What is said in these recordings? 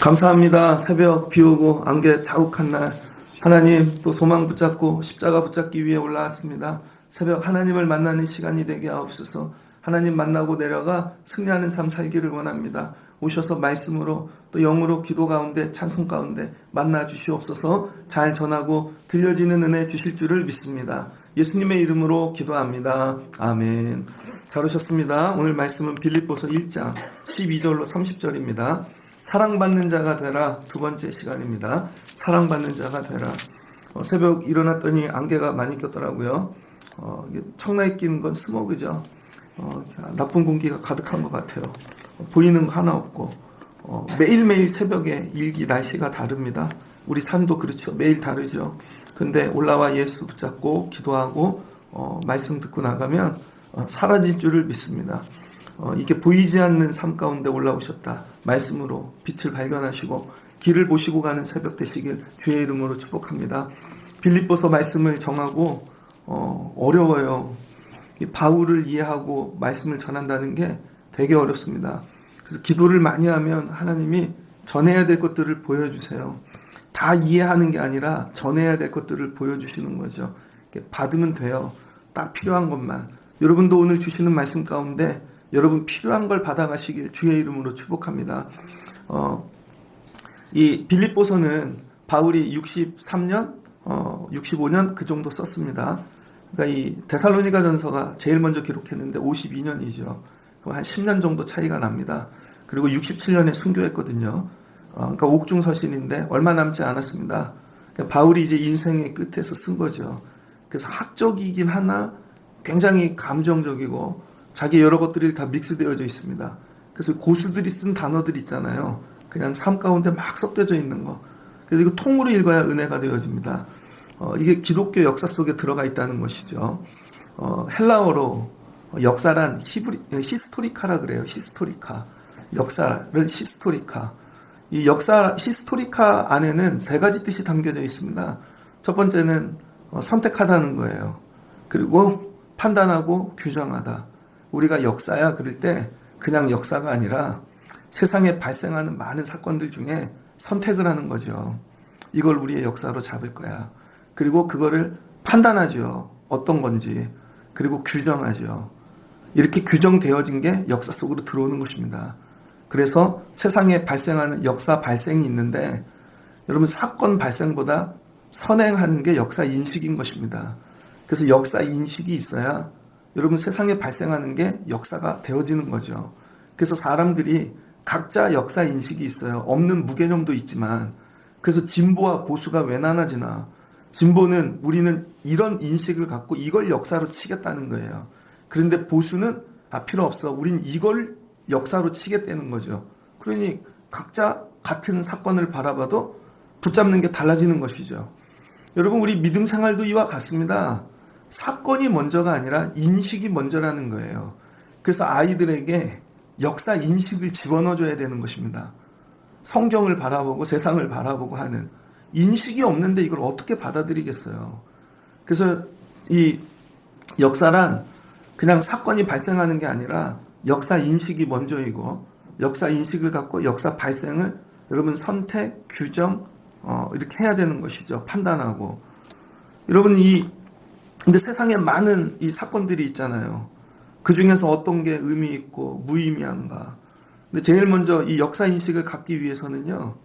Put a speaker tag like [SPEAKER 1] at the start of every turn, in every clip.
[SPEAKER 1] 감사합니다. 새벽 비 오고 안개 자욱한 날 하나님 또 소망 붙잡고 십자가 붙잡기 위해 올라왔습니다. 새벽 하나님을 만나는 시간이 되게 하옵소서. 하나님 만나고 내려가 승리하는 삶 살기를 원합니다. 오셔서 말씀으로 또 영으로 기도 가운데 찬송 가운데 만나 주시옵소서. 잘 전하고 들려지는 은혜 주실 줄을 믿습니다. 예수님의 이름으로 기도합니다. 아멘. 잘 오셨습니다. 오늘 말씀은 빌립보서 1장 12절로 30절입니다. 사랑받는 자가 되라. 두 번째 시간입니다. 사랑받는 자가 되라. 새벽 일어났더니 안개가 많이 꼈더라고요. 청라에 끼는 건 스모그죠. 나쁜 공기가 가득한 것 같아요. 보이는 거 하나 없고 매일매일 새벽에 일기 날씨가 다릅니다. 우리 삶도 그렇죠. 매일 다르죠. 근데 올라와 예수 붙잡고 기도하고 말씀 듣고 나가면 사라질 줄을 믿습니다. 이게 보이지 않는 삶 가운데 올라오셨다. 말씀으로 빛을 발견하시고 길을 보시고 가는 새벽 되시길 주의 이름으로 축복합니다. 빌립보서 말씀을 정하고 어려워요. 바울을 이해하고 말씀을 전한다는 게 되게 어렵습니다. 그래서 기도를 많이 하면 하나님이 전해야 될 것들을 보여주세요. 다 이해하는 게 아니라 전해야 될 것들을 보여주시는 거죠. 받으면 돼요. 딱 필요한 것만. 여러분도 오늘 주시는 말씀 가운데 여러분 필요한 걸 받아가시길 주의 이름으로 축복합니다. 이 빌립보서는 바울이 63년, 65년 그 정도 썼습니다. 그러니까 이 데살로니가 전서가 제일 먼저 기록했는데 52년이죠. 한 10년 정도 차이가 납니다. 그리고 67년에 순교했거든요. 그러니까 옥중서신인데 얼마 남지 않았습니다. 그러니까 바울이 이제 인생의 끝에서 쓴 거죠. 그래서 학적이긴 하나 굉장히 감정적이고 자기 여러 것들이 다 믹스되어져 있습니다. 그래서 고수들이 쓴 단어들 있잖아요. 그냥 삶 가운데 막 섞여져 있는 거. 그래서 이거 통으로 읽어야 은혜가 되어집니다. 이게 기독교 역사 속에 들어가 있다는 것이죠. 헬라어로 역사란 히스토리카라 그래요. 히스토리카. 역사를 히스토리카. 이 역사 히스토리카 안에는 세 가지 뜻이 담겨져 있습니다. 첫 번째는 선택하다는 거예요. 그리고 판단하고 규정하다. 우리가 역사야 그럴 때 그냥 역사가 아니라 세상에 발생하는 많은 사건들 중에 선택을 하는 거죠. 이걸 우리의 역사로 잡을 거야. 그리고 그거를 판단하죠. 어떤 건지. 그리고 규정하죠. 이렇게 규정되어진 게 역사 속으로 들어오는 것입니다. 그래서 세상에 발생하는 역사 발생이 있는데 여러분 사건 발생보다 선행하는 게 역사 인식인 것입니다. 그래서 역사 인식이 있어야 여러분 세상에 발생하는 게 역사가 되어지는 거죠. 그래서 사람들이 각자 역사 인식이 있어요. 없는 무개념도 있지만 그래서 진보와 보수가 왜 나눠지나. 진보는 우리는 이런 인식을 갖고 이걸 역사로 치겠다는 거예요. 그런데 보수는 필요 없어. 우린 이걸 역사로 치겠다는 거죠. 그러니 각자 같은 사건을 바라봐도 붙잡는 게 달라지는 것이죠. 여러분 우리 믿음 생활도 이와 같습니다. 사건이 먼저가 아니라 인식이 먼저라는 거예요. 그래서 아이들에게 역사 인식을 집어넣어줘야 되는 것입니다. 성경을 바라보고 세상을 바라보고 하는 인식이 없는데 이걸 어떻게 받아들이겠어요. 그래서 이 역사란 그냥 사건이 발생하는 게 아니라 역사 인식이 먼저이고 역사 인식을 갖고 역사 발생을 여러분 선택, 규정 이렇게 해야 되는 것이죠. 판단하고. 여러분 근데 세상에 많은 이 사건들이 있잖아요. 그 중에서 어떤 게 의미 있고 무의미한가. 근데 제일 먼저 이 역사 인식을 갖기 위해서는요.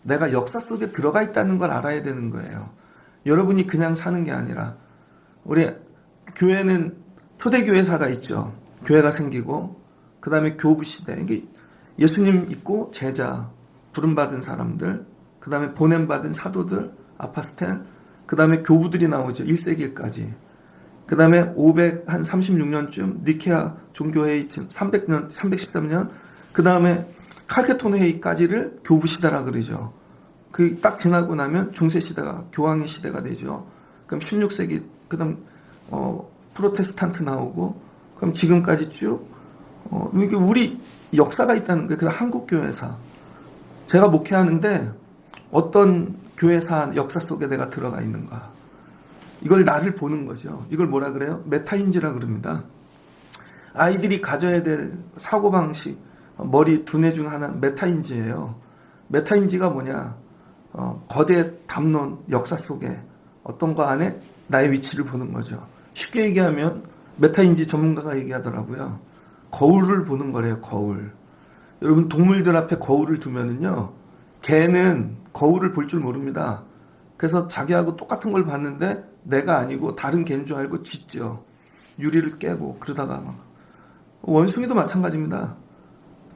[SPEAKER 1] 내가 역사 속에 들어가 있다는 걸 알아야 되는 거예요. 여러분이 그냥 사는 게 아니라 우리 교회는 초대교회사가 있죠. 교회가 생기고 그 다음에 교부시대. 예수님 있고 제자, 부름받은 사람들, 그 다음에 보냄받은 사도들, 아파스텔, 그 다음에 교부들이 나오죠. 1세기까지. 그 다음에 536년쯤 니케아 종교회의 300년, 313년, 그 다음에 칼케톤 회의까지를 교부시대라 그러죠. 그 딱 지나고 나면 중세시대가 교황의 시대가 되죠. 그럼 16세기, 그 다음 프로테스탄트 나오고, 그럼 지금까지 쭉 이게 우리 역사가 있다는 거예요. 그래서 한국교회사. 제가 목회하는데 어떤 교회사 역사 속에 내가 들어가 있는가. 이걸 나를 보는 거죠. 이걸 뭐라 그래요? 메타인지라 그럽니다. 아이들이 가져야 될 사고방식, 머리 두뇌 중 하나는 메타인지예요. 메타인지가 뭐냐? 거대 담론 역사 속에 어떤 거 안에 나의 위치를 보는 거죠. 쉽게 얘기하면 메타인지 전문가가 얘기하더라고요. 거울을 보는 거래요. 거울. 여러분 동물들 앞에 거울을 두면은요, 개는 거울을 볼 줄 모릅니다. 그래서 자기하고 똑같은 걸 봤는데 내가 아니고 다른 개인 줄 알고 짖죠. 유리를 깨고 그러다가 막. 원숭이도 마찬가지입니다.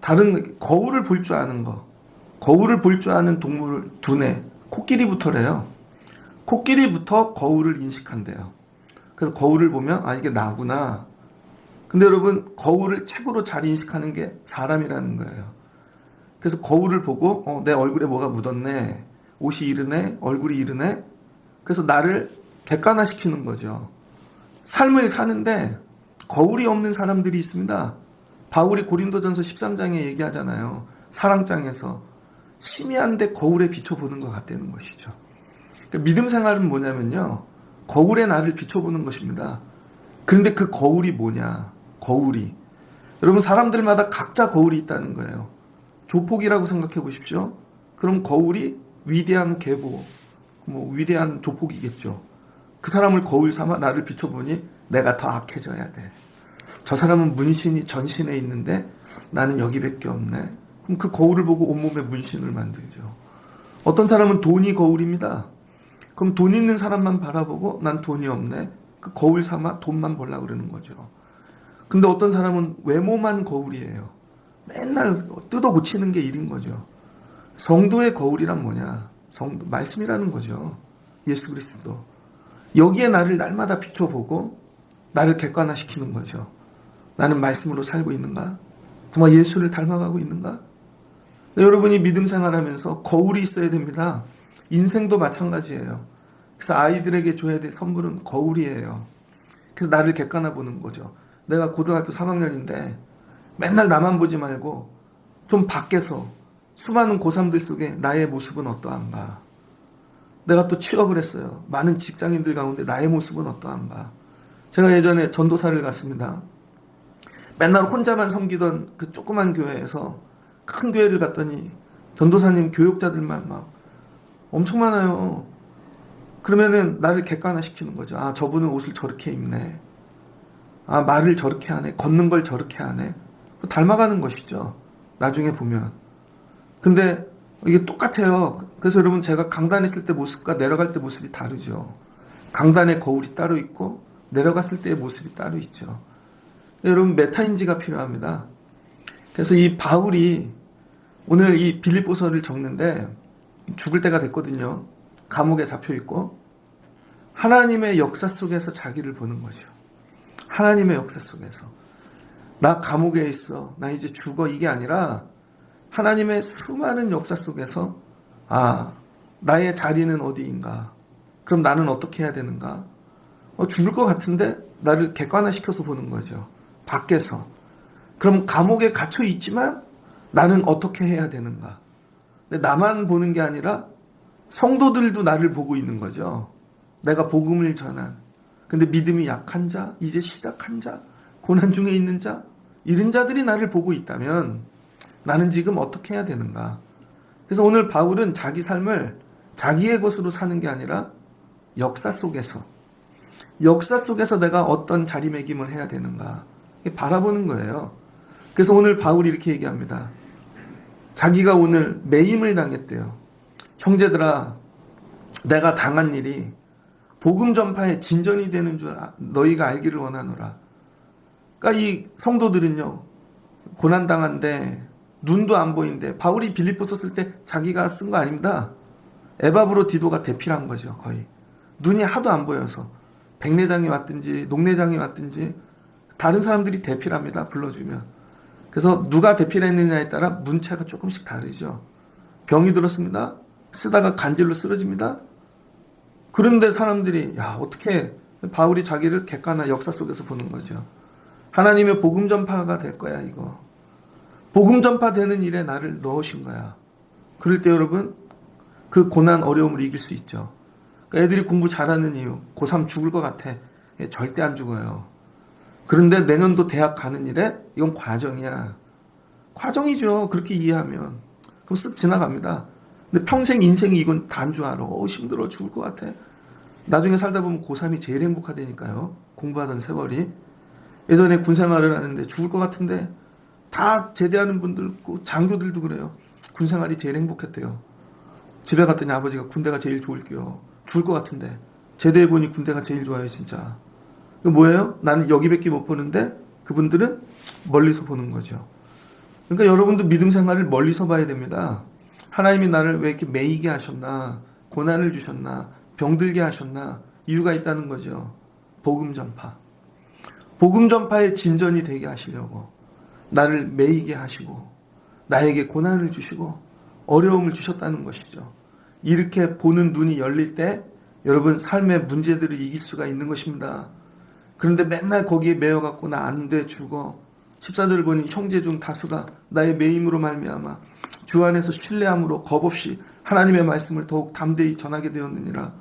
[SPEAKER 1] 다른 거울을 볼 줄 아는 거. 거울을 볼 줄 아는 동물 두뇌. 코끼리부터래요. 코끼리부터 거울을 인식한대요. 그래서 거울을 보면 아 이게 나구나. 근데 여러분 거울을 최고로 잘 인식하는 게 사람이라는 거예요. 그래서 거울을 보고 내 얼굴에 뭐가 묻었네. 옷이 이르네. 얼굴이 이르네. 그래서 나를 객관화시키는 거죠. 삶을 사는데 거울이 없는 사람들이 있습니다. 바울이 고린도전서 13장에 얘기하잖아요. 사랑장에서 심의한데 거울에 비춰보는 것 같다는 것이죠. 그러니까 믿음 생활은 뭐냐면요. 거울에 나를 비춰보는 것입니다. 그런데 그 거울이 뭐냐? 거울이. 여러분 사람들마다 각자 거울이 있다는 거예요. 조폭이라고 생각해 보십시오. 그럼 거울이 위대한 계보, 위대한 조폭이겠죠. 그 사람을 거울 삼아 나를 비춰보니 내가 더 악해져야 돼. 저 사람은 문신이 전신에 있는데 나는 여기밖에 없네. 그럼 그 거울을 보고 온몸에 문신을 만들죠. 어떤 사람은 돈이 거울입니다. 그럼 돈 있는 사람만 바라보고 난 돈이 없네. 그 거울 삼아 돈만 벌려고 그러는 거죠. 근데 어떤 사람은 외모만 거울이에요. 맨날 뜯어 고치는 게 일인 거죠. 성도의 거울이란 뭐냐? 성도, 말씀이라는 거죠. 예수 그리스도. 여기에 나를 날마다 비춰보고 나를 객관화시키는 거죠. 나는 말씀으로 살고 있는가? 정말 예수를 닮아가고 있는가? 여러분이 믿음 생활하면서 거울이 있어야 됩니다. 인생도 마찬가지예요. 그래서 아이들에게 줘야 될 선물은 거울이에요. 그래서 나를 객관화 보는 거죠. 내가 고등학교 3학년인데 맨날 나만 보지 말고 좀 밖에서 수많은 고3들 속에 나의 모습은 어떠한가? 내가 또 취업을 했어요. 많은 직장인들 가운데 나의 모습은 어떠한가? 제가 예전에 전도사를 갔습니다. 맨날 혼자만 섬기던 그 조그만 교회에서 큰 교회를 갔더니 전도사님 교육자들만 막 엄청 많아요. 그러면은 나를 객관화시키는 거죠. 아, 저분은 옷을 저렇게 입네. 아, 말을 저렇게 하네. 걷는 걸 저렇게 하네. 닮아가는 것이죠. 나중에 보면. 근데 이게 똑같아요. 그래서 여러분 제가 강단에 있을 때 모습과 내려갈 때 모습이 다르죠. 강단에 거울이 따로 있고 내려갔을 때의 모습이 따로 있죠. 여러분 메타인지가 필요합니다. 그래서 이 바울이 오늘 이 빌립보서를 적는데 죽을 때가 됐거든요. 감옥에 잡혀 있고 하나님의 역사 속에서 자기를 보는 거죠. 하나님의 역사 속에서 나 감옥에 있어. 나 이제 죽어. 이게 아니라 하나님의 수많은 역사 속에서 아, 나의 자리는 어디인가? 그럼 나는 어떻게 해야 되는가? 죽을 것 같은데 나를 객관화시켜서 보는 거죠. 밖에서. 그럼 감옥에 갇혀 있지만 나는 어떻게 해야 되는가? 근데 나만 보는 게 아니라 성도들도 나를 보고 있는 거죠. 내가 복음을 전한. 근데 믿음이 약한 자, 이제 시작한 자, 고난 중에 있는 자, 이런 자들이 나를 보고 있다면 나는 지금 어떻게 해야 되는가? 그래서 오늘 바울은 자기 삶을 자기의 것으로 사는 게 아니라 역사 속에서 내가 어떤 자리매김을 해야 되는가 바라보는 거예요. 그래서 오늘 바울이 이렇게 얘기합니다. 자기가 오늘 매임을 당했대요. 형제들아, 내가 당한 일이 복음 전파에 진전이 되는 줄 너희가 알기를 원하노라. 그러니까 이 성도들은요, 고난당한데 눈도 안 보이는데 바울이 빌립보 썼을 때 자기가 쓴 거 아닙니다. 에바브로 디도가 대필한 거죠. 거의 눈이 하도 안 보여서 백내장이 왔든지 녹내장이 왔든지 다른 사람들이 대필합니다. 불러주면. 그래서 누가 대필했느냐에 따라 문체가 조금씩 다르죠. 병이 들었습니다. 쓰다가 간질로 쓰러집니다. 그런데 사람들이 야, 어떻게 바울이 자기를 객관화 역사 속에서 보는 거죠. 하나님의 복음 전파가 될 거야, 이거. 복음 전파되는 일에 나를 넣으신 거야. 그럴 때 여러분 그 고난 어려움을 이길 수 있죠. 그러니까 애들이 공부 잘하는 이유, 고3 죽을 것 같아. 절대 안 죽어요. 그런데 내년도 대학 가는 일에 이건 과정이야. 과정이죠. 그렇게 이해하면. 그럼 쓱 지나갑니다. 근데 평생 인생이 이건 다인 줄 알아. 힘들어 죽을 것 같아. 나중에 살다 보면 고3이 제일 행복하다니까요. 공부하던 세월이. 예전에 군 생활을 하는데 죽을 것 같은데 다 제대하는 분들 있고 장교들도 그래요. 군 생활이 제일 행복했대요. 집에 갔더니 아버지가 군대가 제일 좋을게요. 죽을 것 같은데 제대해보니 군대가 제일 좋아요 진짜. 뭐예요? 나는 여기밖에 못 보는데 그분들은 멀리서 보는 거죠. 그러니까 여러분도 믿음 생활을 멀리서 봐야 됩니다. 하나님이 나를 왜 이렇게 매이게 하셨나, 고난을 주셨나, 병들게 하셨나, 이유가 있다는 거죠. 복음 전파. 복음 전파의 진전이 되게 하시려고 나를 매이게 하시고 나에게 고난을 주시고 어려움을 주셨다는 것이죠. 이렇게 보는 눈이 열릴 때 여러분 삶의 문제들을 이길 수가 있는 것입니다. 그런데 맨날 거기에 매여갖고 나 안 돼 죽어. 14절 보니 형제 중 다수가 나의 매임으로 말미암아 주 안에서 신뢰함으로 겁없이 하나님의 말씀을 더욱 담대히 전하게 되었느니라.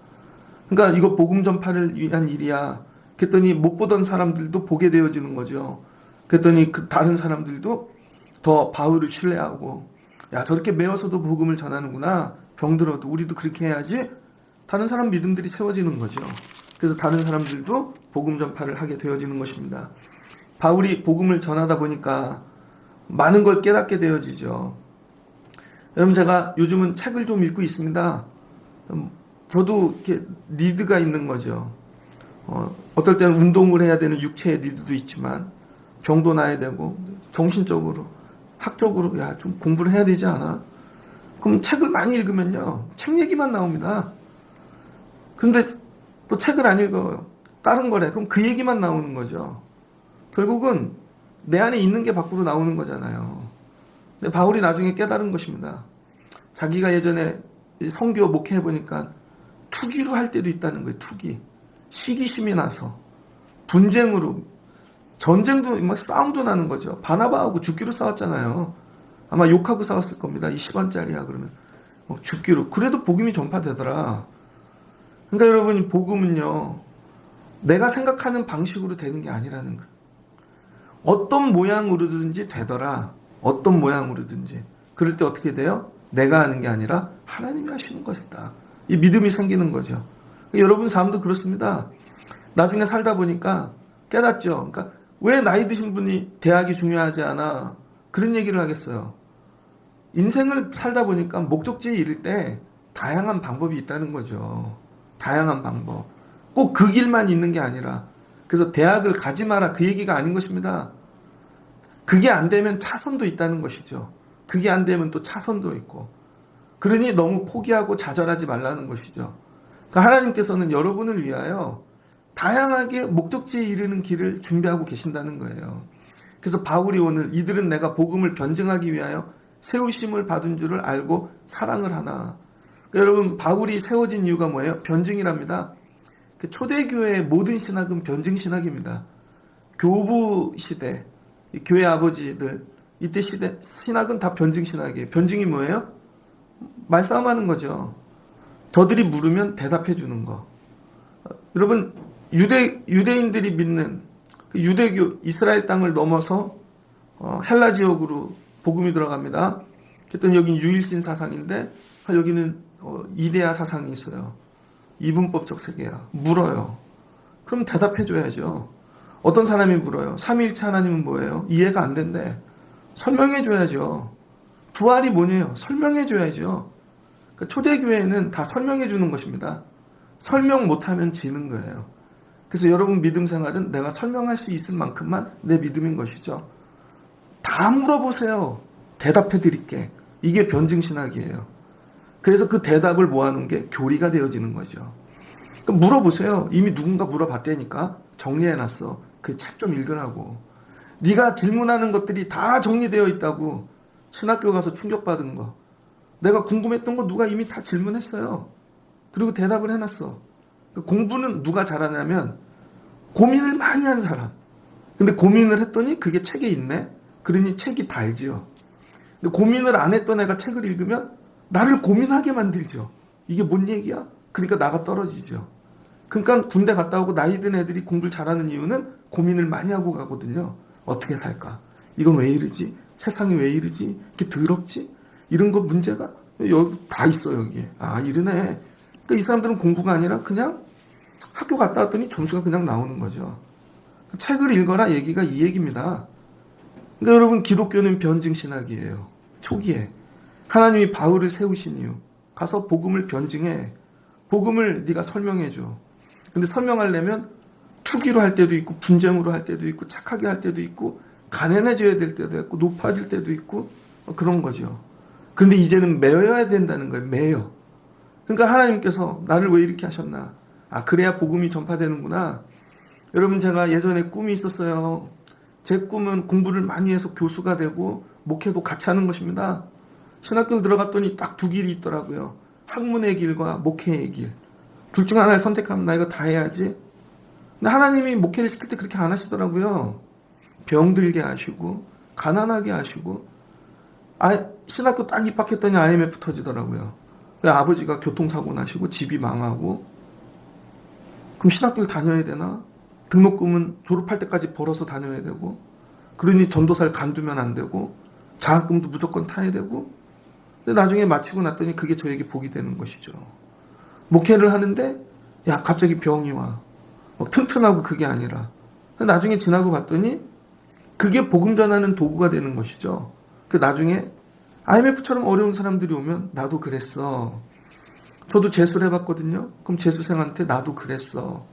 [SPEAKER 1] 그러니까 이거 복음 전파를 위한 일이야. 그랬더니 못 보던 사람들도 보게 되어지는 거죠. 그랬더니 그 다른 사람들도 더 바울을 신뢰하고 야 저렇게 매워서도 복음을 전하는구나. 병들어도 우리도 그렇게 해야지. 다른 사람 믿음들이 세워지는 거죠. 그래서 다른 사람들도 복음 전파를 하게 되어지는 것입니다. 바울이 복음을 전하다 보니까 많은 걸 깨닫게 되어지죠. 여러분 제가 요즘은 책을 좀 읽고 있습니다. 저도 이렇게 니드가 있는 거죠. 어떨 때는 운동을 해야 되는 육체의 니드도 있지만 병도 나야 되고 정신적으로 학적으로 야 좀 공부를 해야 되지 않아? 그럼 책을 많이 읽으면요 책 얘기만 나옵니다. 근데 또 책을 안 읽어요. 다른 거래. 그럼 그 얘기만 나오는 거죠. 결국은 내 안에 있는 게 밖으로 나오는 거잖아요. 근데 바울이 나중에 깨달은 것입니다. 자기가 예전에 선교 목회해보니까 투기로 할 때도 있다는 거예요. 투기. 시기심이 나서 분쟁으로 전쟁도 막 싸움도 나는 거죠. 바나바하고 죽기로 싸웠잖아요. 아마 욕하고 싸웠을 겁니다. 이 10원짜리야 그러면 죽기로. 그래도 복음이 전파되더라. 그러니까 여러분 복음은요 내가 생각하는 방식으로 되는 게 아니라는 거예요. 어떤 모양으로든지 되더라. 어떤 모양으로든지. 그럴 때 어떻게 돼요? 내가 하는 게 아니라 하나님이 하시는 것이다. 이 믿음이 생기는 거죠. 여러분 삶도 그렇습니다. 나중에 살다 보니까 깨닫죠. 그러니까 왜 나이 드신 분이 대학이 중요하지 않아? 그런 얘기를 하겠어요. 인생을 살다 보니까 목적지에 이를 때 다양한 방법이 있다는 거죠. 다양한 방법. 꼭 그 길만 있는 게 아니라. 그래서 대학을 가지 마라 그 얘기가 아닌 것입니다. 그게 안 되면 차선도 있다는 것이죠. 그게 안 되면 또 차선도 있고. 그러니 너무 포기하고 좌절하지 말라는 것이죠. 그러니까 하나님께서는 여러분을 위하여 다양하게 목적지에 이르는 길을 준비하고 계신다는 거예요. 그래서 바울이 오늘 이들은 내가 복음을 변증하기 위하여 세우심을 받은 줄을 알고 사랑을 하나. 그러니까 여러분 바울이 세워진 이유가 뭐예요? 변증이랍니다. 초대교회의 모든 신학은 변증신학입니다. 교부 시대, 교회 아버지들 이때 시대 신학은 다 변증신학이에요. 변증이 뭐예요? 말싸움하는 거죠. 저들이 물으면 대답해 주는 거. 여러분 유대인들이 믿는 그 유대교 이스라엘 땅을 넘어서 헬라 지역으로 복음이 들어갑니다. 그랬더니 여기는 유일신 사상인데 여기는 이데아 사상이 있어요. 이분법적 세계야. 물어요. 그럼 대답해 줘야죠. 어떤 사람이 물어요. 삼위일체 하나님은 뭐예요? 이해가 안 된대. 설명해 줘야죠. 부활이 뭐냐요? 설명해 줘야죠. 그러니까 초대교회는 다 설명해 주는 것입니다. 설명 못하면 지는 거예요. 그래서 여러분 믿음 생활은 내가 설명할 수 있을 만큼만 내 믿음인 것이죠. 다 물어보세요. 대답해 드릴게. 이게 변증신학이에요. 그래서 그 대답을 모아놓은 게 교리가 되어지는 거죠. 그러니까 물어보세요. 이미 누군가 물어봤다니까 정리해놨어. 그 책 좀 읽으라고. 네가 질문하는 것들이 다 정리되어 있다고. 신학교 가서 충격받은 거. 내가 궁금했던 거 누가 이미 다 질문했어요. 그리고 대답을 해놨어. 공부는 누가 잘하냐면 고민을 많이 한 사람. 근데 고민을 했더니 그게 책에 있네. 그러니 책이 달지요. 근데 고민을 안 했던 애가 책을 읽으면 나를 고민하게 만들죠. 이게 뭔 얘기야? 그러니까 나가 떨어지죠. 그러니까 군대 갔다 오고 나이 든 애들이 공부를 잘하는 이유는 고민을 많이 하고 가거든요. 어떻게 살까? 이건 왜 이러지? 세상이 왜 이러지? 이렇게 더럽지? 이런 거 문제가 여기 다 있어 여기에. 아 이러네. 그러니까 이 사람들은 공부가 아니라 그냥 학교 갔다 왔더니 점수가 그냥 나오는 거죠. 책을 읽어라 얘기가 이 얘기입니다. 그러니까 여러분 기독교는 변증 신학이에요. 초기에 하나님이 바울을 세우신 이유 가서 복음을 변증해. 복음을 네가 설명해줘. 근데 설명하려면 투기로 할 때도 있고 분쟁으로 할 때도 있고 착하게 할 때도 있고 가난해져야 될 때도 있고 높아질 때도 있고 그런 거죠. 그런데 이제는 매여야 된다는 거예요. 매여. 그러니까 하나님께서 나를 왜 이렇게 하셨나. 아 그래야 복음이 전파되는구나. 여러분 제가 예전에 꿈이 있었어요. 제 꿈은 공부를 많이 해서 교수가 되고 목회도 같이 하는 것입니다. 신학교를 들어갔더니 딱 두 길이 있더라고요. 학문의 길과 목회의 길. 둘 중 하나를 선택하면 나 이거 다 해야지. 근데 하나님이 목회를 시킬 때 그렇게 안 하시더라고요. 병들게 하시고 가난하게 하시고 신학교 딱 입학했더니 IMF 터지더라고요. 아버지가 교통사고 나시고 집이 망하고 그럼 신학교를 다녀야 되나? 등록금은 졸업할 때까지 벌어서 다녀야 되고 그러니 전도사를 간두면 안 되고 장학금도 무조건 타야 되고 근데 나중에 마치고 났더니 그게 저에게 복이 되는 것이죠. 목회를 하는데 야 갑자기 병이 와. 튼튼하고 그게 아니라 나중에 지나고 봤더니 그게 복음 전하는 도구가 되는 것이죠. 그 나중에 IMF처럼 어려운 사람들이 오면 나도 그랬어. 저도 재수를 해봤거든요. 그럼 재수생한테 나도 그랬어.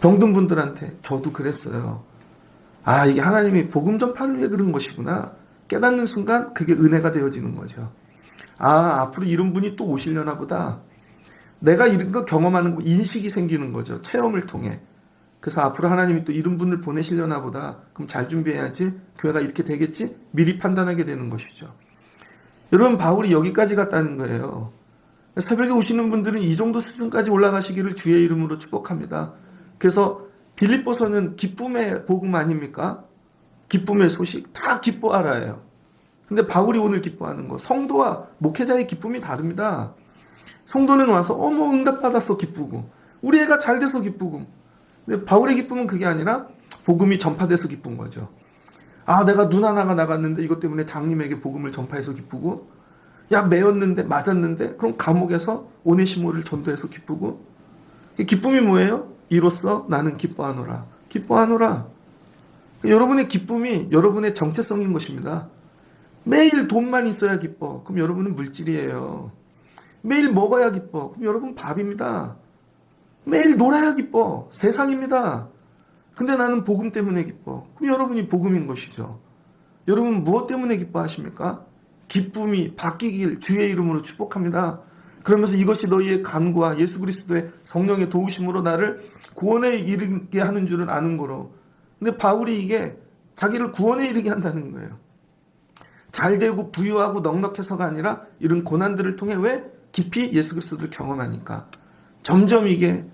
[SPEAKER 1] 병든 분들한테 저도 그랬어요. 아 이게 하나님이 복음 전파를 위해 그런 것이구나. 깨닫는 순간 그게 은혜가 되어지는 거죠. 아 앞으로 이런 분이 또 오시려나 보다. 내가 이런 거 경험하는 거 인식이 생기는 거죠. 체험을 통해. 그래서 앞으로 하나님이 또 이런 분을 보내시려나 보다. 그럼 잘 준비해야지. 교회가 이렇게 되겠지? 미리 판단하게 되는 것이죠. 여러분 바울이 여기까지 갔다는 거예요. 새벽에 오시는 분들은 이 정도 수준까지 올라가시기를 주의 이름으로 축복합니다. 그래서 빌립보서는 기쁨의 복음 아닙니까? 기쁨의 소식 다 기뻐하라예요. 근데 바울이 오늘 기뻐하는 거 성도와 목회자의 기쁨이 다릅니다. 성도는 와서 어머 응답받았어 기쁘고 우리 애가 잘 돼서 기쁘고 근데 바울의 기쁨은 그게 아니라 복음이 전파돼서 기쁜 거죠. 아 내가 눈 하나가 나갔는데 이것 때문에 장님에게 복음을 전파해서 기쁘고 야 매였는데 맞았는데 그럼 감옥에서 오네시모를 전도해서 기쁘고 기쁨이 뭐예요? 이로써 나는 기뻐하노라. 기뻐하노라. 여러분의 기쁨이 여러분의 정체성인 것입니다. 매일 돈만 있어야 기뻐. 그럼 여러분은 물질이에요. 매일 먹어야 기뻐. 그럼 여러분 밥입니다. 매일 놀아야 기뻐. 세상입니다. 근데 나는 복음 때문에 기뻐. 그럼 여러분이 복음인 것이죠. 여러분 무엇 때문에 기뻐하십니까? 기쁨이 바뀌길 주의 이름으로 축복합니다. 그러면서 이것이 너희의 간구와 예수 그리스도의 성령의 도우심으로 나를 구원에 이르게 하는 줄은 아는 거로. 근데 바울이 이게 자기를 구원에 이르게 한다는 거예요. 잘되고 부유하고 넉넉해서가 아니라 이런 고난들을 통해 왜? 깊이 예수 그리스도를 경험하니까. 점점 이게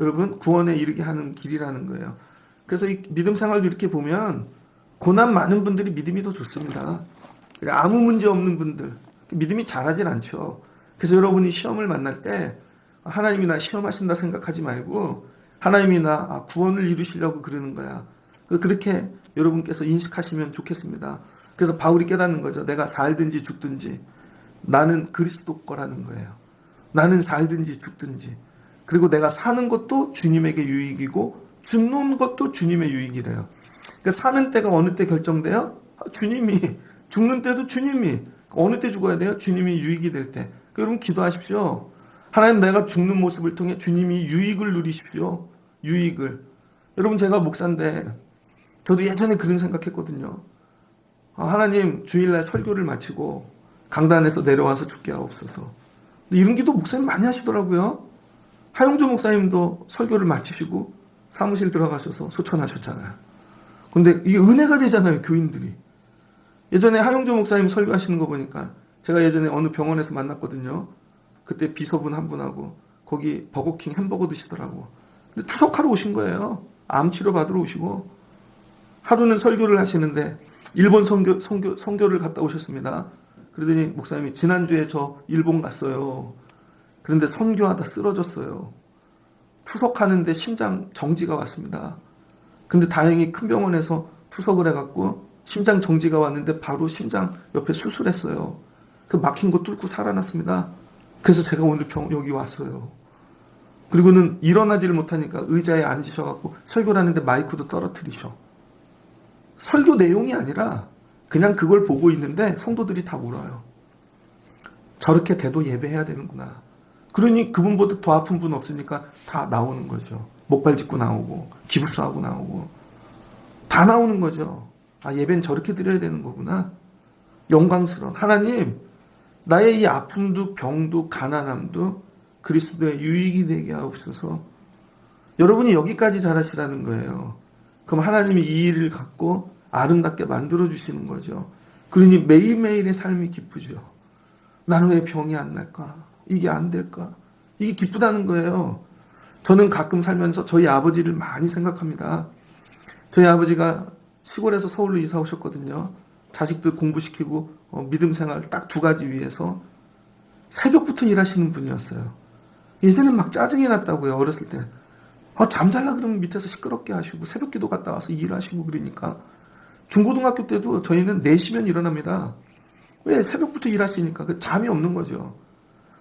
[SPEAKER 1] 여러분 구원에 이르게 하는 길이라는 거예요. 그래서 이 믿음 생활도 이렇게 보면 고난 많은 분들이 믿음이 더 좋습니다. 아무 문제 없는 분들 믿음이 잘하진 않죠. 그래서 여러분이 시험을 만날 때 하나님이 나 시험하신다 생각하지 말고 하나님이 나 구원을 이루시려고 그러는 거야. 그렇게 여러분께서 인식하시면 좋겠습니다. 그래서 바울이 깨닫는 거죠. 내가 살든지 죽든지 나는 그리스도 거라는 거예요. 나는 살든지 죽든지 그리고 내가 사는 것도 주님에게 유익이고 죽는 것도 주님의 유익이래요. 그러니까 사는 때가 어느 때 결정돼요? 주님이. 죽는 때도 주님이. 어느 때 죽어야 돼요? 주님이 유익이 될 때. 그러니까 여러분 기도하십시오. 하나님 내가 죽는 모습을 통해 주님이 유익을 누리십시오. 유익을. 여러분 제가 목사인데 저도 예전에 그런 생각했거든요. 하나님 주일날 설교를 마치고 강단에서 내려와서 죽게 하옵소서. 이런 기도 목사님 많이 하시더라고요. 하용조 목사님도 설교를 마치시고 사무실 들어가셔서 소천하셨잖아요. 근데 이게 은혜가 되잖아요, 교인들이. 예전에 하용조 목사님 설교하시는 거 보니까 제가 예전에 어느 병원에서 만났거든요. 그때 비서분 한 분하고 거기 버거킹 햄버거 드시더라고. 근데 투석하러 오신 거예요. 암 치료 받으러 오시고. 하루는 설교를 하시는데 일본 선교를 갔다 오셨습니다. 그러더니 목사님이 지난주에 저 일본 갔어요. 그런데 선교하다 쓰러졌어요. 투석하는데 심장 정지가 왔습니다. 근데 다행히 큰 병원에서 투석을 해갖고 심장 정지가 왔는데 바로 심장 옆에 수술했어요. 그 막힌 거 뚫고 살아났습니다. 그래서 제가 오늘 여기 왔어요. 그리고는 일어나지를 못하니까 의자에 앉으셔갖고 설교를 하는데 마이크도 떨어뜨리셔. 설교 내용이 아니라 그냥 그걸 보고 있는데 성도들이 다 울어요. 저렇게 돼도 예배해야 되는구나. 그러니 그분보다 더 아픈 분 없으니까 다 나오는 거죠. 목발 짚고 나오고 기부스하고 나오고 다 나오는 거죠. 아, 예배는 저렇게 드려야 되는 거구나. 영광스러운 하나님, 나의 이 아픔도 병도 가난함도 그리스도의 유익이 되게 하옵소서. 여러분이 여기까지 잘하시라는 거예요. 그럼 하나님이 이 일을 갖고 아름답게 만들어 주시는 거죠. 그러니 매일매일의 삶이 기쁘죠. 나는 왜 병이 안 날까? 이게 안 될까? 이게 기쁘다는 거예요. 저는 가끔 살면서 저희 아버지를 많이 생각합니다. 저희 아버지가 시골에서 서울로 이사 오셨거든요. 자식들 공부시키고 믿음 생활 딱 두 가지 위해서 새벽부터 일하시는 분이었어요. 예전엔 막 짜증이 났다고요. 어렸을 때. 잠잘라 그러면 밑에서 시끄럽게 하시고 새벽 기도 갔다 와서 일하시고 그러니까. 중고등학교 때도 저희는 4시면 일어납니다. 왜? 새벽부터 일하시니까 잠이 없는 거죠.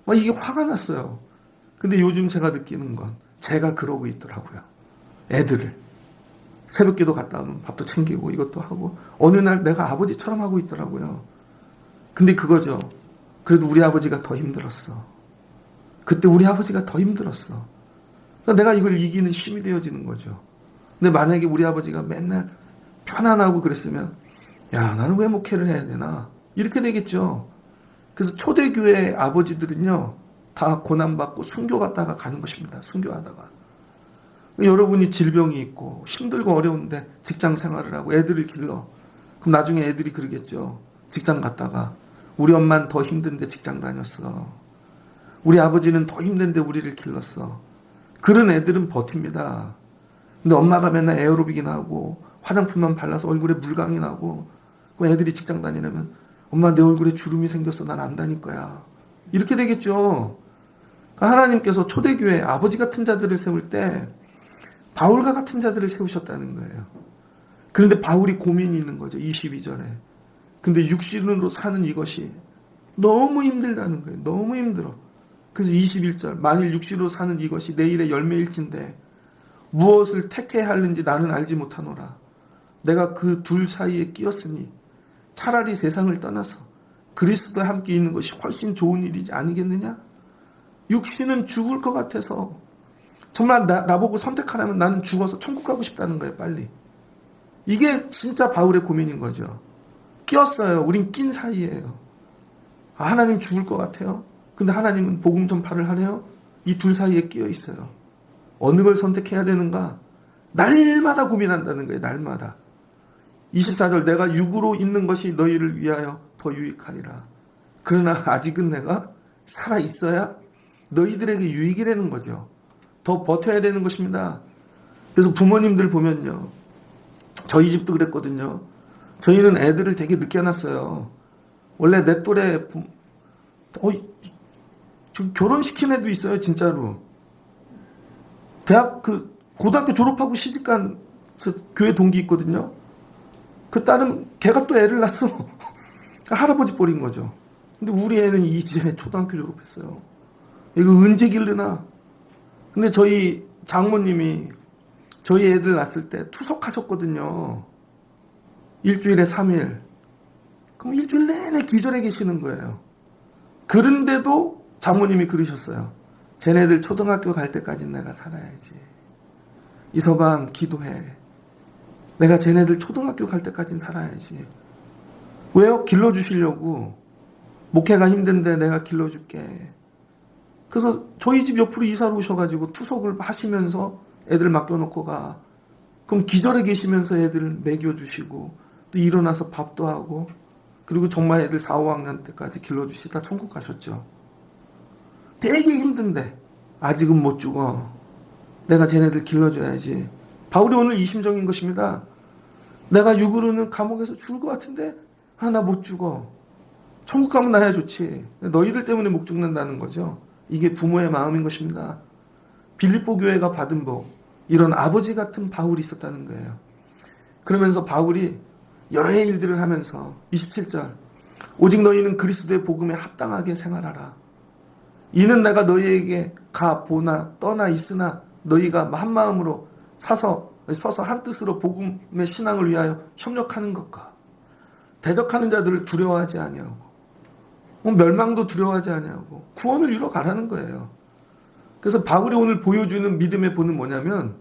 [SPEAKER 1] 막 이게 화가 났어요. 근데 요즘 제가 느끼는 건 제가 그러고 있더라고요. 애들을. 새벽 기도 갔다 오면 밥도 챙기고 이것도 하고 어느 날 내가 아버지처럼 하고 있더라고요. 근데 그거죠. 그래도 우리 아버지가 더 힘들었어. 그때 우리 아버지가 더 힘들었어. 그러니까 내가 이걸 이기는 힘이 되어지는 거죠. 근데 만약에 우리 아버지가 맨날 편안하고 그랬으면 야, 나는 왜 목회를 해야 되나? 이렇게 되겠죠. 그래서 초대교회 아버지들은요, 다 고난받고 순교받다가 가는 것입니다. 순교하다가. 여러분이 질병이 있고 힘들고 어려운데 직장 생활을 하고 애들을 길러. 그럼 나중에 애들이 그러겠죠. 직장 갔다가 우리 엄마는 더 힘든데 직장 다녔어. 우리 아버지는 더 힘든데 우리를 길렀어. 그런 애들은 버팁니다. 근데 엄마가 맨날 에어로빅이나 하고 화장품만 발라서 얼굴에 물광이 나고 그럼 애들이 직장 다니려면 엄마 내 얼굴에 주름이 생겼어. 난 안 다닐 거야. 이렇게 되겠죠. 그러니까 하나님께서 초대교회 아버지 같은 자들을 세울 때 바울과 같은 자들을 세우셨다는 거예요. 그런데 바울이 고민이 있는 거죠. 22절에. 근데 육신으로 사는 이것이 너무 힘들다는 거예요. 너무 힘들어. 그래서 21절. 만일 육신으로 사는 이것이 내일의 열매일진데 무엇을 택해야 하는지 나는 알지 못하노라. 내가 그 둘 사이에 끼었으니 차라리 세상을 떠나서 그리스도와 함께 있는 것이 훨씬 좋은 일이지 아니겠느냐? 육신은 죽을 것 같아서 정말 나보고 선택하라면 나는 죽어서 천국 가고 싶다는 거예요. 빨리. 이게 진짜 바울의 고민인 거죠. 끼었어요. 우린 낀 사이예요. 하나님 죽을 것 같아요. 근데 하나님은 복음 전파를 하래요. 이 둘 사이에 끼어 있어요. 어느 걸 선택해야 되는가? 날마다 고민한다는 거예요. 날마다. 24절 내가 육으로 있는 것이 너희를 위하여 더 유익하리라. 그러나 아직은 내가 살아 있어야 너희들에게 유익이 되는 거죠. 더 버텨야 되는 것입니다. 그래서 부모님들 보면요. 저희 집도 그랬거든요. 저희는 애들을 되게 늦게 낳았어요. 원래 내 또래 결혼시킨 애도 있어요. 진짜로. 고등학교 졸업하고 시집간 교회 동기 있거든요. 그 딸은 걔가 또 애를 낳았어. 할아버지 뻘인 거죠. 근데 우리 애는 이제 초등학교 졸업했어요. 이거 언제 길르나? 근데 저희 장모님이 저희 애들 낳았을 때 투석하셨거든요. 일주일에 3일. 그럼 일주일 내내 기절해 계시는 거예요. 그런데도 장모님이 그러셨어요. 쟤네들 초등학교 갈 때까지 내가 살아야지. 이서방 기도해. 내가 쟤네들 초등학교 갈 때까지는 살아야지. 왜요? 길러주시려고. 목회가 힘든데 내가 길러줄게. 그래서 저희 집 옆으로 이사를 오셔가지고 투석을 하시면서 애들 맡겨놓고 가. 그럼 기절해 계시면서 애들 먹여주시고 또 일어나서 밥도 하고 그리고 정말 애들 4, 5학년 때까지 길러주시다 천국 가셨죠. 되게 힘든데 아직은 못 죽어. 내가 쟤네들 길러줘야지. 바울이 오늘 이 심정인 것입니다. 내가 육으로는 감옥에서 죽을 것 같은데 나 못 죽어. 천국 가면 나야 좋지. 너희들 때문에 못 죽는다는 거죠. 이게 부모의 마음인 것입니다. 빌립보 교회가 받은 복, 이런 아버지 같은 바울이 있었다는 거예요. 그러면서 바울이 여러 일들을 하면서 27절 오직 너희는 그리스도의 복음에 합당하게 생활하라. 이는 내가 너희에게 가 보나 떠나 있으나 너희가 한 마음으로 서서 한 뜻으로 복음의 신앙을 위하여 협력하는 것과 대적하는 자들을 두려워하지 아니하고 멸망도 두려워하지 아니하고 구원을 이루어 가라는 거예요. 그래서 바울이 오늘 보여주는 믿음의 본은 뭐냐면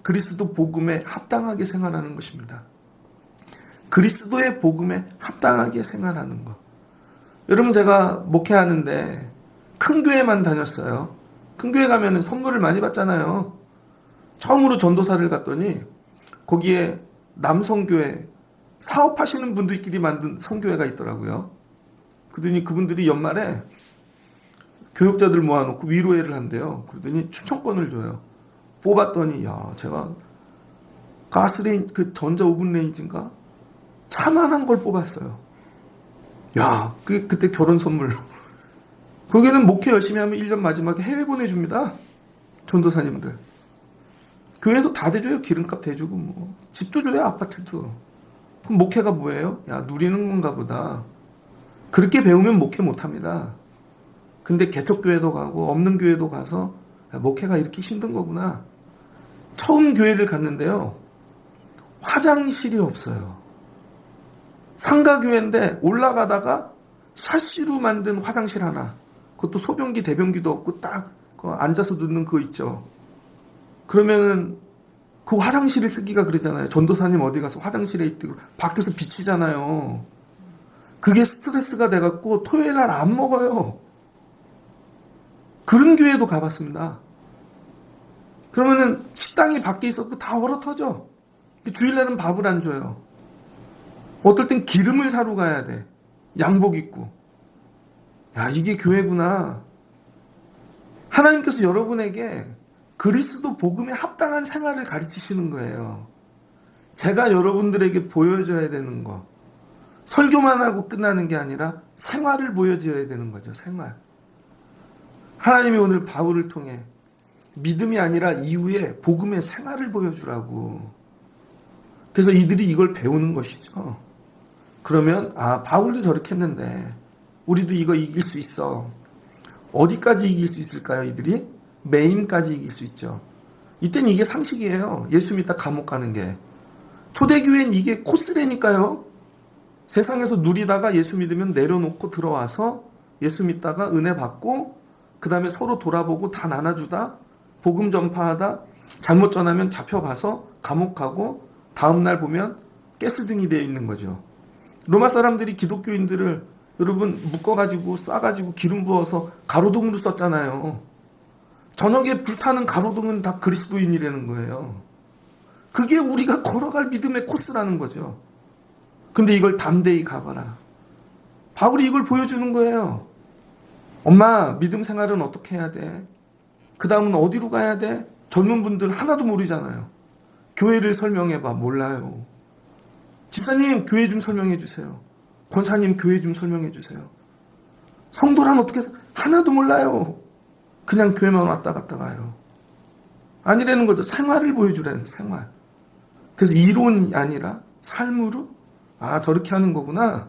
[SPEAKER 1] 그리스도 복음에 합당하게 생활하는 것입니다. 그리스도의 복음에 합당하게 생활하는 것. 여러분, 제가 목회하는데 큰 교회만 다녔어요. 큰 교회 가면 선물을 많이 받잖아요. 처음으로 전도사를 갔더니 거기에 남성교회 사업하시는 분들끼리 만든 선교회가 있더라고요. 그러더니 그분들이 연말에 교육자들 모아놓고 위로회를 한대요. 그러더니 추천권을 줘요. 뽑았더니 제가 가스레인 그 전자 오븐 레인지인가 차만한 걸 뽑았어요. 그때 결혼 선물로. 거기는 목회 열심히 하면 1년 마지막에 해외 보내줍니다. 전도사님들. 교회에서 다 대줘요. 기름값 대주고 뭐 집도 줘요. 아파트도. 그럼 목회가 뭐예요? 누리는 건가 보다. 그렇게 배우면 목회 못합니다. 근데 개척교회도 가고 없는 교회도 가서 목회가 이렇게 힘든 거구나. 처음 교회를 갔는데요. 화장실이 없어요. 상가교회인데 올라가다가 샤시로 만든 화장실 하나. 그것도 소변기 대변기도 없고 딱 앉아서 넣는 그거 있죠. 그러면은 그 화장실을 쓰기가 그러잖아요. 전도사님 어디 가서 화장실에 있고 밖에서 비치잖아요. 그게 스트레스가 돼갖고 토요일 날 안 먹어요. 그런 교회도 가봤습니다. 그러면은 식당이 밖에 있었고 다 얼어 터져. 주일날은 밥을 안 줘요. 어떨 땐 기름을 사러 가야 돼. 양복 입고. 이게 교회구나. 하나님께서 여러분에게 그리스도 복음에 합당한 생활을 가르치시는 거예요. 제가 여러분들에게 보여줘야 되는 거. 설교만 하고 끝나는 게 아니라 생활을 보여줘야 되는 거죠. 생활. 하나님이 오늘 바울을 통해 믿음이 아니라 이후에 복음의 생활을 보여주라고. 그래서 이들이 이걸 배우는 것이죠. 그러면 바울도 저렇게 했는데 우리도 이거 이길 수 있어. 어디까지 이길 수 있을까요? 이들이? 매임까지 이길 수 있죠. 이때는 이게 상식이에요. 예수 믿다 감옥 가는 게. 초대교회는 이게 코스라니까요. 세상에서 누리다가 예수 믿으면 내려놓고 들어와서 예수 믿다가 은혜 받고 그 다음에 서로 돌아보고 다 나눠주다 복음 전파하다 잘못 전하면 잡혀가서 감옥 가고 다음날 보면 가스등이 되어 있는 거죠. 로마 사람들이 기독교인들을 여러분 묶어가지고 싸가지고 기름 부어서 가로등으로 썼잖아요. 저녁에 불타는 가로등은 다 그리스도인이라는 거예요. 그게 우리가 걸어갈 믿음의 코스라는 거죠. 근데 이걸 담대히 가거라. 바울이 이걸 보여주는 거예요. 엄마, 믿음 생활은 어떻게 해야 돼? 그 다음은 어디로 가야 돼? 젊은 분들 하나도 모르잖아요. 교회를 설명해봐. 몰라요. 집사님, 교회 좀 설명해 주세요. 권사님, 교회 좀 설명해 주세요. 성도란 어떻게 해서 하나도 몰라요. 그냥 교회만 왔다 갔다 가요. 아니라는 거죠. 생활을 보여주라는 생활. 그래서 이론이 아니라 삶으로 저렇게 하는 거구나.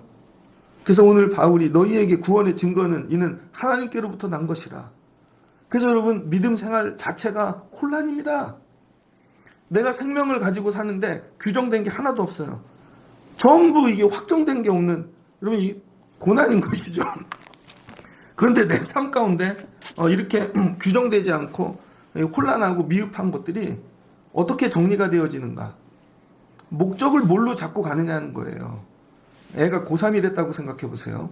[SPEAKER 1] 그래서 오늘 바울이 너희에게 구원의 증거는 이는 하나님께로부터 난 것이라. 그래서 여러분 믿음 생활 자체가 혼란입니다. 내가 생명을 가지고 사는데 규정된 게 하나도 없어요. 전부 이게 확정된 게 없는 여러분 이 고난인 것이죠. 그런데 내 삶 가운데 이렇게 규정되지 않고 혼란하고 미흡한 것들이 어떻게 정리가 되어지는가? 목적을 뭘로 잡고 가느냐는 거예요. 애가 고3이 됐다고 생각해 보세요.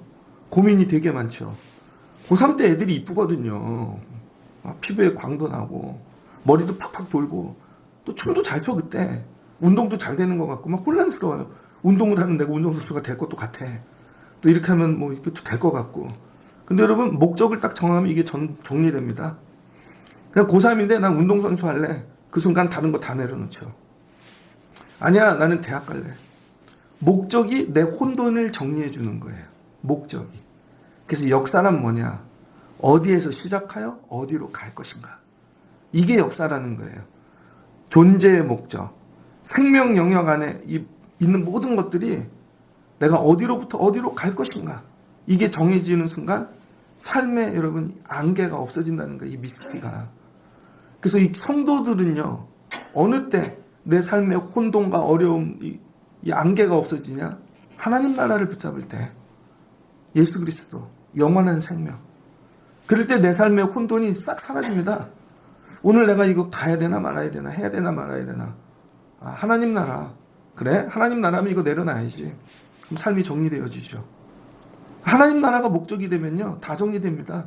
[SPEAKER 1] 고민이 되게 많죠. 고3 때 애들이 이쁘거든요. 피부에 광도 나고 머리도 팍팍 돌고 또 춤도 잘 춰 그때. 운동도 잘 되는 것 같고 막 혼란스러워요. 운동을 하면 내가 운동선수가 될 것도 같아. 또 이렇게 하면 뭐 이렇게 될 것 같고. 근데 여러분 목적을 딱 정하면 이게 정리됩니다. 그냥 고3인데 난 운동선수 할래. 그 순간 다른 거 다 내려놓죠. 아니야, 나는 대학 갈래. 목적이 내 혼돈을 정리해 주는 거예요. 목적이. 그래서 역사란 뭐냐? 어디에서 시작하여 어디로 갈 것인가? 이게 역사라는 거예요. 존재의 목적. 생명 영역 안에 있는 모든 것들이 내가 어디로부터 어디로 갈 것인가. 이게 정해지는 순간 삶에 여러분 안개가 없어진다는 거예요. 이 미스트가. 그래서 이 성도들은요. 어느 때 내 삶의 혼돈과 어려움, 이 안개가 없어지냐? 하나님 나라를 붙잡을 때 예수 그리스도 영원한 생명. 그럴 때 내 삶의 혼돈이 싹 사라집니다. 오늘 내가 이거 가야 되나 말아야 되나 해야 되나 말아야 되나. 아, 하나님 나라. 그래? 하나님 나라면 이거 내려놔야지. 그럼 삶이 정리되어지죠. 하나님 나라가 목적이 되면요. 다 정리됩니다.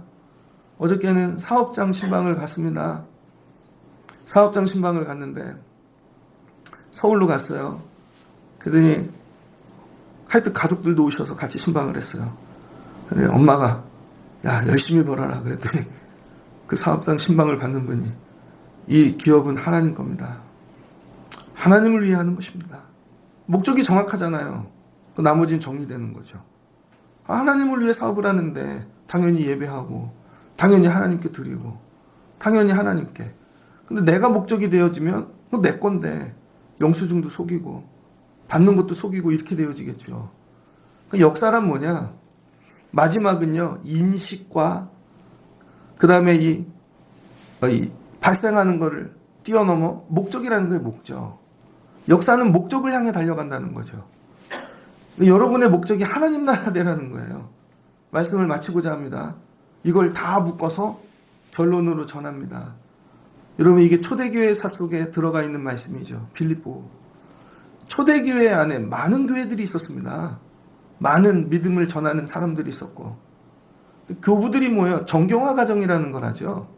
[SPEAKER 1] 어저께는 사업장 신방을 갔습니다. 사업장 신방을 갔는데 서울로 갔어요. 그러더니 하여튼 가족들도 오셔서 같이 신방을 했어요. 근데 엄마가 야 열심히 벌어라 그랬더니 그 사업장 신방을 받는 분이 이 기업은 하나님 겁니다. 하나님을 위해 하는 것입니다. 목적이 정확하잖아요. 그 나머지는 정리되는 거죠. 하나님을 위해 사업을 하는데 당연히 예배하고 당연히 하나님께 드리고 당연히 하나님께. 근데 내가 목적이 되어지면 내 건데 영수증도 속이고 받는 것도 속이고 이렇게 되어지겠죠. 그 역사란 뭐냐? 마지막은요. 인식과 그 다음에 이 발생하는 거를 뛰어넘어 목적이라는 거예요. 목적. 역사는 목적을 향해 달려간다는 거죠. 여러분의 목적이 하나님 나라 되라는 거예요. 말씀을 마치고자 합니다. 이걸 다 묶어서 결론으로 전합니다. 여러분 이게 초대교회사 속에 들어가 있는 말씀이죠. 빌립보. 초대교회 안에 많은 교회들이 있었습니다. 많은 믿음을 전하는 사람들이 있었고 교부들이 모여 정경화 가정이라는 걸 하죠.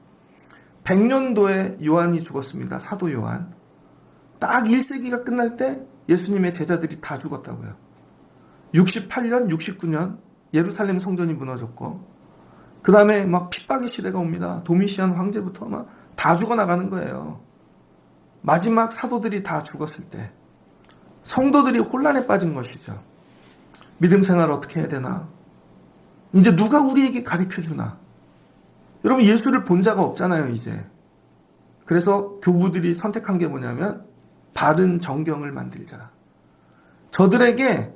[SPEAKER 1] 100년도에 요한이 죽었습니다. 사도 요한. 딱 1세기가 끝날 때 예수님의 제자들이 다 죽었다고요. 68년, 69년 예루살렘 성전이 무너졌고 그 다음에 막 핍박의 시대가 옵니다. 도미시안 황제부터 막 다 죽어나가는 거예요. 마지막 사도들이 다 죽었을 때 성도들이 혼란에 빠진 것이죠. 믿음 생활을 어떻게 해야 되나? 이제 누가 우리에게 가르쳐주나? 여러분 예수를 본 자가 없잖아요 이제. 그래서 교부들이 선택한 게 뭐냐면 바른 정경을 만들자. 저들에게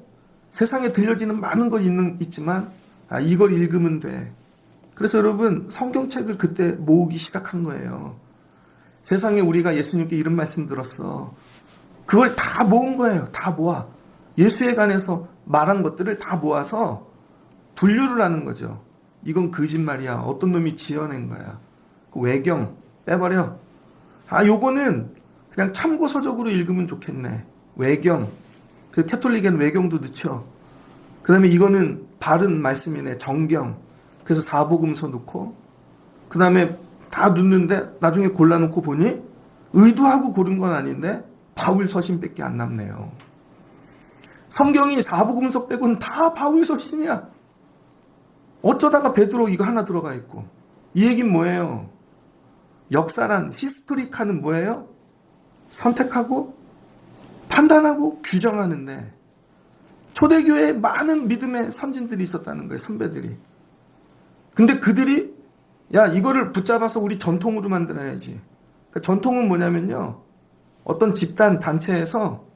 [SPEAKER 1] 세상에 들려지는 많은 것 있지만 이걸 읽으면 돼. 그래서 여러분 성경책을 그때 모으기 시작한 거예요. 세상에 우리가 예수님께 이런 말씀 들었어. 그걸 다 모은 거예요. 다 모아. 예수에 관해서 말한 것들을 다 모아서 분류를 하는 거죠. 이건 거짓말이야. 어떤 놈이 지어낸 거야. 그 외경 빼버려. 요거는 그냥 참고서적으로 읽으면 좋겠네. 외경. 그 캐톨릭에는 외경도 넣죠. 그 다음에 이거는 바른 말씀이네. 정경. 그래서 사복음서 넣고 그 다음에 다 넣는데 나중에 골라놓고 보니 의도하고 고른 건 아닌데 바울 서신밖에 안 남네요. 성경이 사복음서 빼고는 다 바울 서신이야. 어쩌다가 베드로 이거 하나 들어가 있고. 이 얘기는 뭐예요? 역사란 히스토리카는 뭐예요? 선택하고 판단하고 규정하는데 초대교회에 많은 믿음의 선진들이 있었다는 거예요. 선배들이. 근데 그들이 야 이거를 붙잡아서 우리 전통으로 만들어야지. 그러니까 전통은 뭐냐면요. 어떤 집단 단체에서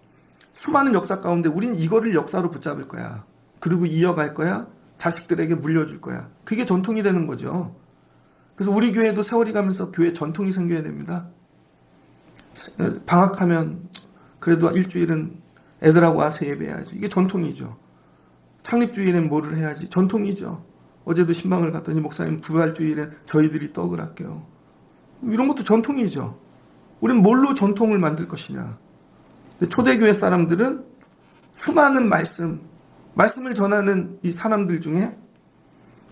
[SPEAKER 1] 수많은 역사 가운데 우린 이거를 역사로 붙잡을 거야. 그리고 이어갈 거야. 자식들에게 물려줄 거야. 그게 전통이 되는 거죠. 그래서 우리 교회도 세월이 가면서 교회 전통이 생겨야 됩니다. 방학하면 그래도 일주일은 애들하고 와서 예배해야지. 이게 전통이죠. 창립주일엔 뭐를 해야지. 전통이죠. 어제도 신방을 갔더니 목사님 부활주일엔 저희들이 떡을 할게요. 이런 것도 전통이죠. 우리는 뭘로 전통을 만들 것이냐. 근데 초대교회 사람들은 수많은 말씀을 전하는 이 사람들 중에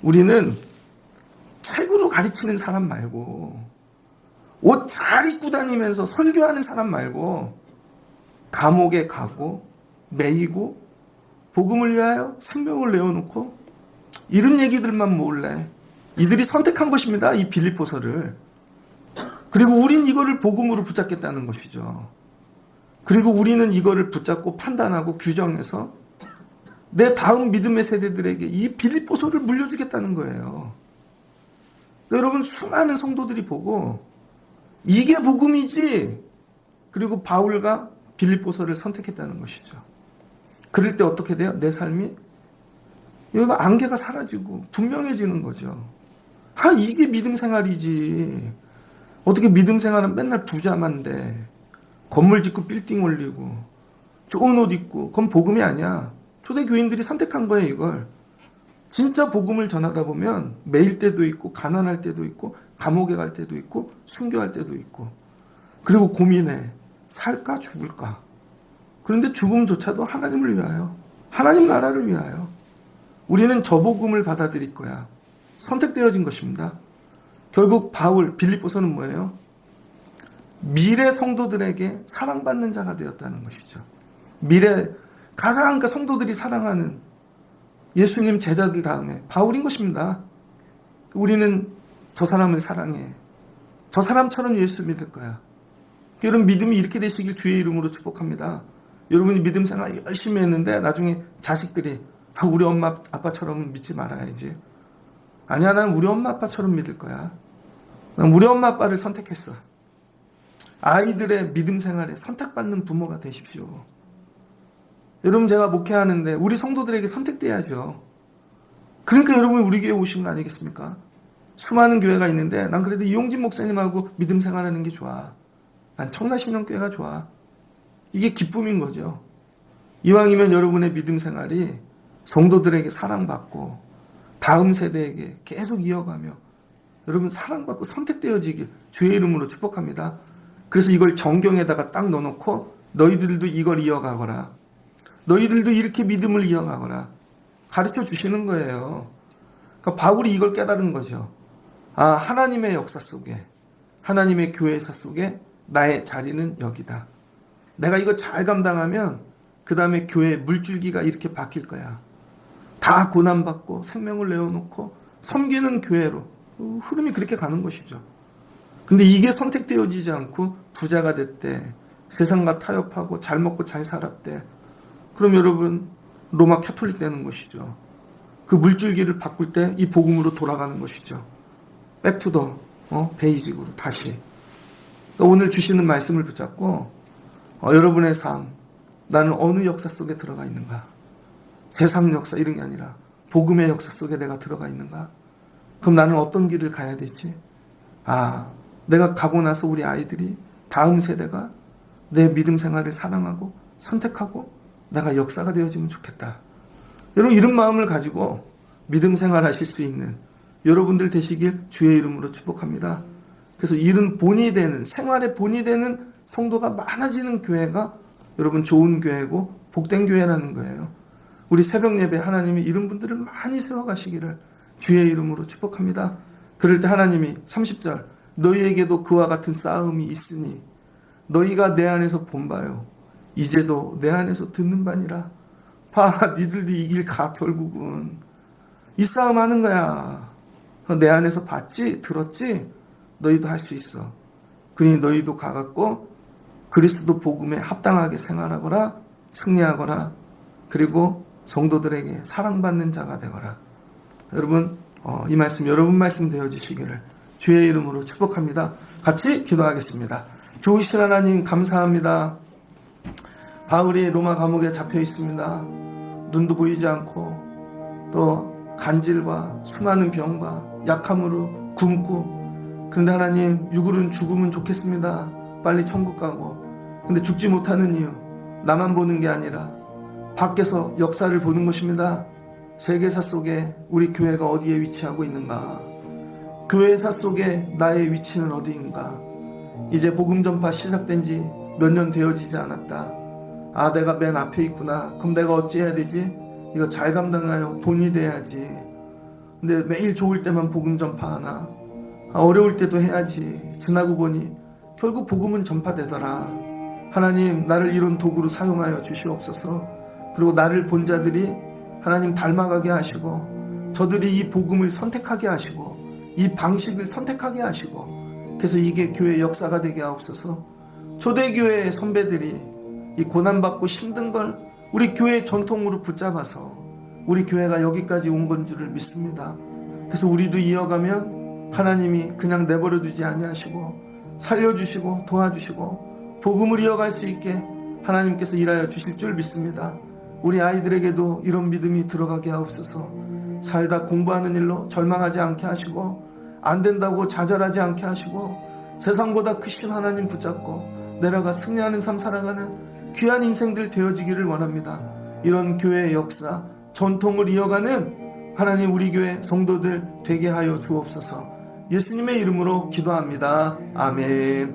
[SPEAKER 1] 우리는 책으로 가르치는 사람 말고 옷 잘 입고 다니면서 설교하는 사람 말고 감옥에 가고 매이고 복음을 위하여 생명을 내어놓고 이런 얘기들만 모을래. 이들이 선택한 것입니다. 이 빌립보서를. 그리고 우린 이거를 복음으로 붙잡겠다는 것이죠. 그리고 우리는 이거를 붙잡고 판단하고 규정해서 내 다음 믿음의 세대들에게 이 빌립보서를 물려주겠다는 거예요. 여러분 수많은 성도들이 보고 이게 복음이지. 그리고 바울과 빌립보서를 선택했다는 것이죠. 그럴 때 어떻게 돼요? 내 삶이 여러분 안개가 사라지고 분명해지는 거죠. 이게 믿음 생활이지. 어떻게 믿음 생활은 맨날 부자만 돼. 건물 짓고 빌딩 올리고 좋은 옷 입고 그건 복음이 아니야. 초대교인들이 선택한 거예요 이걸. 진짜 복음을 전하다 보면 매일 때도 있고 가난할 때도 있고 감옥에 갈 때도 있고 순교할 때도 있고 그리고 고민해. 살까 죽을까. 그런데 죽음조차도 하나님을 위하여 하나님 나라를 위하여 우리는 저 복음을 받아들일 거야. 선택되어진 것입니다. 결국 바울 빌립보서는 뭐예요? 미래 성도들에게 사랑받는 자가 되었다는 것이죠. 미래 가장 성도들이 사랑하는 예수님 제자들 다음에 바울인 것입니다. 우리는 저 사람을 사랑해. 저 사람처럼 예수 믿을 거야. 여러분 믿음이 이렇게 되시길 주의 이름으로 축복합니다. 여러분이 믿음 생활 열심히 했는데 나중에 자식들이 우리 엄마 아빠처럼 믿지 말아야지. 아니야, 난 우리 엄마 아빠처럼 믿을 거야. 난 우리 엄마 아빠를 선택했어. 아이들의 믿음 생활에 선택받는 부모가 되십시오. 여러분 제가 목회하는데 우리 성도들에게 선택돼야죠. 그러니까 여러분이 우리 교회 오신 거 아니겠습니까? 수많은 교회가 있는데 난 그래도 이용진 목사님하고 믿음 생활하는 게 좋아. 난 청라신령교회가 좋아. 이게 기쁨인 거죠. 이왕이면 여러분의 믿음 생활이 성도들에게 사랑받고 다음 세대에게 계속 이어가며 여러분 사랑받고 선택되어지길 주의 이름으로 축복합니다. 그래서 이걸 정경에다가 딱 넣어놓고 너희들도 이걸 이어가거라. 너희들도 이렇게 믿음을 이어가거라. 가르쳐 주시는 거예요. 그러니까 바울이 이걸 깨달은 거죠. 하나님의 역사 속에 하나님의 교회사 속에 나의 자리는 여기다. 내가 이거 잘 감당하면 그 다음에 교회 물줄기가 이렇게 바뀔 거야. 다 고난받고 생명을 내어놓고 섬기는 교회로 흐름이 그렇게 가는 것이죠. 근데 이게 선택되어지지 않고 부자가 됐대. 세상과 타협하고 잘 먹고 잘 살았대. 그럼 여러분 로마 캐톨릭 되는 것이죠. 그 물줄기를 바꿀 때 이 복음으로 돌아가는 것이죠. 백투더 베이직으로 다시. 오늘 주시는 말씀을 붙잡고 여러분의 삶, 나는 어느 역사 속에 들어가 있는가? 세상 역사 이런 게 아니라 복음의 역사 속에 내가 들어가 있는가? 그럼 나는 어떤 길을 가야 되지? 내가 가고 나서 우리 아이들이 다음 세대가 내 믿음 생활을 사랑하고 선택하고 내가 역사가 되어지면 좋겠다. 여러분 이런 마음을 가지고 믿음 생활하실 수 있는 여러분들 되시길 주의 이름으로 축복합니다. 그래서 이런 본이 되는 생활의 본이 되는 성도가 많아지는 교회가 여러분 좋은 교회고 복된 교회라는 거예요. 우리 새벽 예배 하나님이 이런 분들을 많이 세워가시기를 주의 이름으로 축복합니다. 그럴 때 하나님이 30절 너희에게도 그와 같은 싸움이 있으니 너희가 내 안에서 본 바요 이제도 내 안에서 듣는 바니라. 니들도 이길 가. 결국은 이 싸움 하는 거야. 내 안에서 봤지 들었지 너희도 할 수 있어. 그러니 너희도 가갖고 그리스도 복음에 합당하게 생활하거라. 승리하거라. 그리고 성도들에게 사랑받는 자가 되거라. 여러분 이 말씀 여러분 말씀 되어지시기를 주의 이름으로 축복합니다. 같이 기도하겠습니다. 좋으신 하나님 감사합니다. 바울이 로마 감옥에 잡혀 있습니다. 눈도 보이지 않고 또 간질과 수많은 병과 약함으로 굶고, 그런데 하나님 육으로는 죽으면 좋겠습니다. 빨리 천국 가고. 근데 죽지 못하는 이유 나만 보는 게 아니라 밖에서 역사를 보는 것입니다. 세계사 속에 우리 교회가 어디에 위치하고 있는가? 교회사 속에 나의 위치는 어디인가? 이제 복음 전파 시작된 지 몇 년 되어지지 않았다. 내가 맨 앞에 있구나. 그럼 내가 어찌해야 되지? 이거 잘 감당하여 본이 돼야지. 근데 매일 좋을 때만 복음 전파하나? 어려울 때도 해야지. 지나고 보니 결국 복음은 전파되더라. 하나님 나를 이런 도구로 사용하여 주시옵소서. 그리고 나를 본 자들이 하나님 닮아가게 하시고 저들이 이 복음을 선택하게 하시고 이 방식을 선택하게 하시고 그래서 이게 교회 역사가 되게 하옵소서. 초대교회의 선배들이 이 고난받고 힘든 걸 우리 교회 전통으로 붙잡아서 우리 교회가 여기까지 온 건 줄을 믿습니다. 그래서 우리도 이어가면 하나님이 그냥 내버려 두지 아니하시고 살려주시고 도와주시고 복음을 이어갈 수 있게 하나님께서 일하여 주실 줄 믿습니다. 우리 아이들에게도 이런 믿음이 들어가게 하옵소서. 살다 공부하는 일로 절망하지 않게 하시고, 안 된다고 좌절하지 않게 하시고, 세상보다 크신 하나님 붙잡고 내려가 승리하는 삶 살아가는 귀한 인생들 되어지기를 원합니다. 이런 교회의 역사, 전통을 이어가는 하나님 우리 교회 성도들 되게 하여 주옵소서. 예수님의 이름으로 기도합니다. 아멘.